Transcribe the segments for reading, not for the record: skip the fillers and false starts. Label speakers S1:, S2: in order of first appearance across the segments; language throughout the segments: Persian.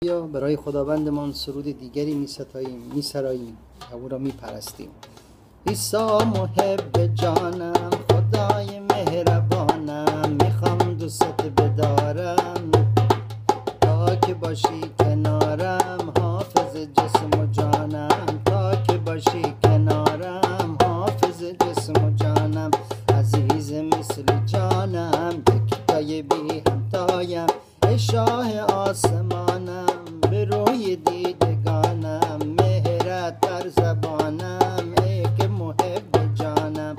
S1: یا برای خداوندمان سرود دیگری می سراییم و او را می پرستیم. عیسی محب جانم، خدای مهربانم، میخوام دوست بدارم تا که باشی کنارم، حافظ جسم و جانم، تا که باشی کنارم، حافظ جسم و جانم، عزیز مثل جانم، یکتای بی همتایم، ای شاه آسمانم، به روی دیدگانم، مهرت در زبانم، ای که محب جانم.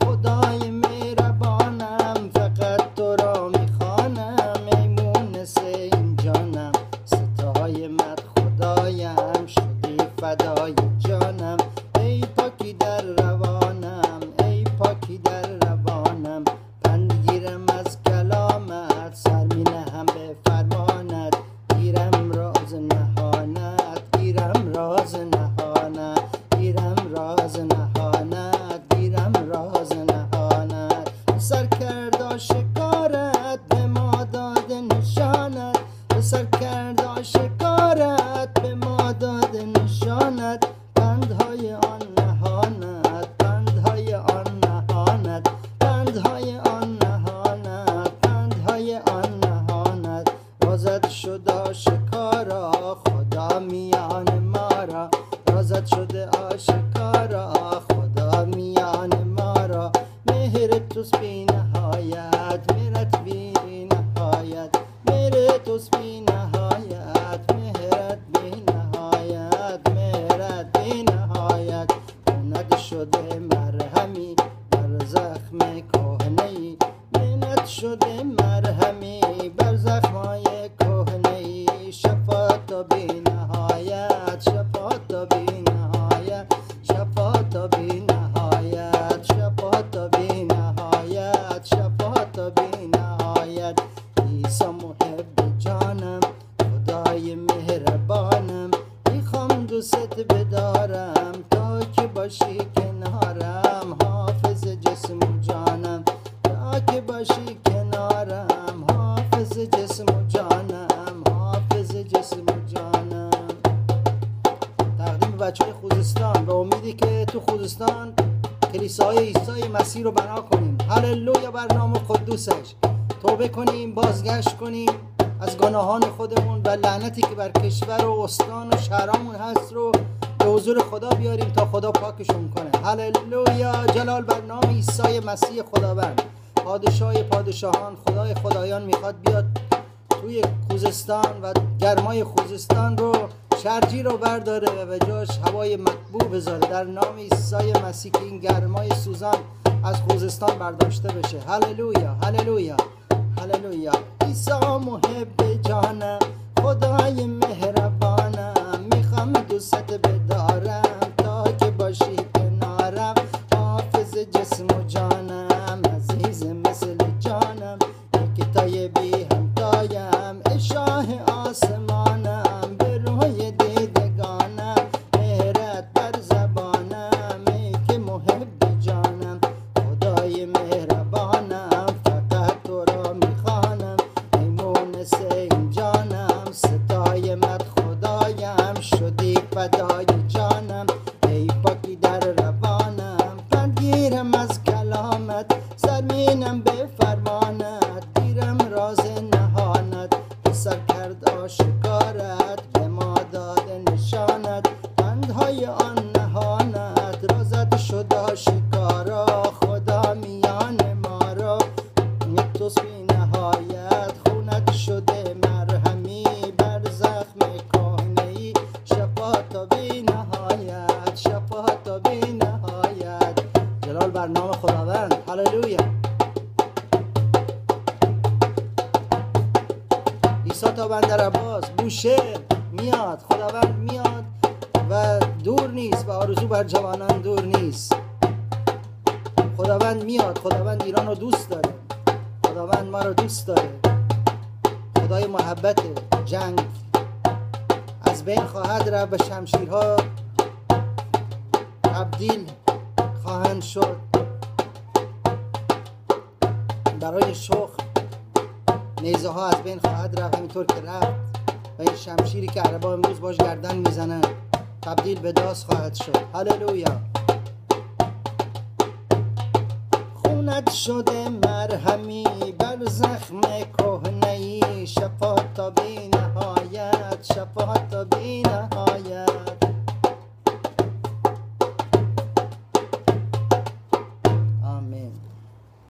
S1: خدای مهربانم، فقط تو را میخوانم، ای مونس این جانم، ستای مد خدایم، شدی فدای جانم، ای پاکی در روانم، ای پاکی در روانم، پند گیرم از کلامت، سر می نهم به فرمانت، گیرم راز نهانت، گیرم راز نهانت، گیرم راز نهانت، گیرم راز نهانت، سر کرد آشکارت، به ما داد نشانت، سر کرد آشکارت، به ما داد نشانت، پندهای آن نهانت، پندهای آن نهانت، پندهای آن نهانت، پندهای آن نهانت، رازت شد آشکارا، خدا میان ما را، رازت شده آشکارا، خدا میان ما را، مهر توست بی نهایت، مهرت بی نهایت، مهر توست بی نهایت، مهرت بی نهایت، مهرت بی نهایت، منت شده مرهمی بر زخم کهنه‌ای، منت شده مرهمی بر زخمای کهنه‌ای، شفا تا بی نهایت، شفا تا بی نهایت، شفا تا بی نهایت، شفا تا بی نهایت، شفا تا بی نهایت. عیسی محب جانم، خدای مهربانم، میخوام دوست بدارم تا که باشی کنارم، حافظ جسم و جانم، تا که باشی کنارم، حافظ جسم و جانم، حافظ جسم و جانم. تقدیم به بچه های خوزستان، به امیدی که تو خوزستان کلیسای عیسی مسیح رو بنا کنیم. هللویا بر نام قدوسش. توبه کنیم، بازگشت کنیم از گناهان خودمون و لعنتی که بر کشور و استان و شهرامون هست رو به حضور خدا بیاریم تا خدا پاکشون کنه. هللویا، جلال بر نام عیسی مسیح خداوند. پادشاه پادشاهان، خدای خدایان میخواد بیاد توی خوزستان و گرمای خوزستان رو، شرجی رو برداره و به جاش هوای مطبوع بذاره در نام عیسی مسیح، که این گرمای سوزان از خوزستان برداشته بشه. هللویا هللویا هللویا. عیسی محب جانم، خدای مهربانم، میخوام دوست بدارم تا که باشی کنارم، حافظ جسم و جانم، عزیز مثل جانم، یکتای بی همتایم، ای شاه آسمانم، به روی دیدگانم، مهرت بر زبانم، ای که محب جانم، خدای مهربانم، فقط تو را میخوانم، ای مونس این جانم، ستای مد خدایم، شدی فدای جانم، ای پاکی در روانم، پند گیرم از کلامت، سر مینم به فرمانت، گیرم راز نهانت، سر کرد آشکارت، به ما داد نشانت، پندهای آن نهانت، رازت شد آشکارا، خدا میان ما را، توست بی نهایت، خونت شده مرهمی بر زخم کهنه‌ای، شفا تا بی نهایت، شفا تا بی نهایت. جلال بر نام خداوند. هللویا. عیسی تا بندر عباس، بوشهر میاد، خداوند میاد و دور نیست و آرزو بر جوانان دور نیست. خداوند میاد، خداوند ایران رو دوست داره، خداوند ما رو دوست داره، خدای محبت. جنگ از بین خواهد رفت و شمشیرها تبدیل خواهند شد برای شخم نیزه ها از بین خواهد رفت، همینطور که رفت و این شمشیری که عربا امروز باش گردن میزنن تبدیل به داس خواهد شد. هللویا. خونت شده مرهمی بر زخم کهنه‌ای، شفا تا بی نهایت، شفا تا بی نهایت.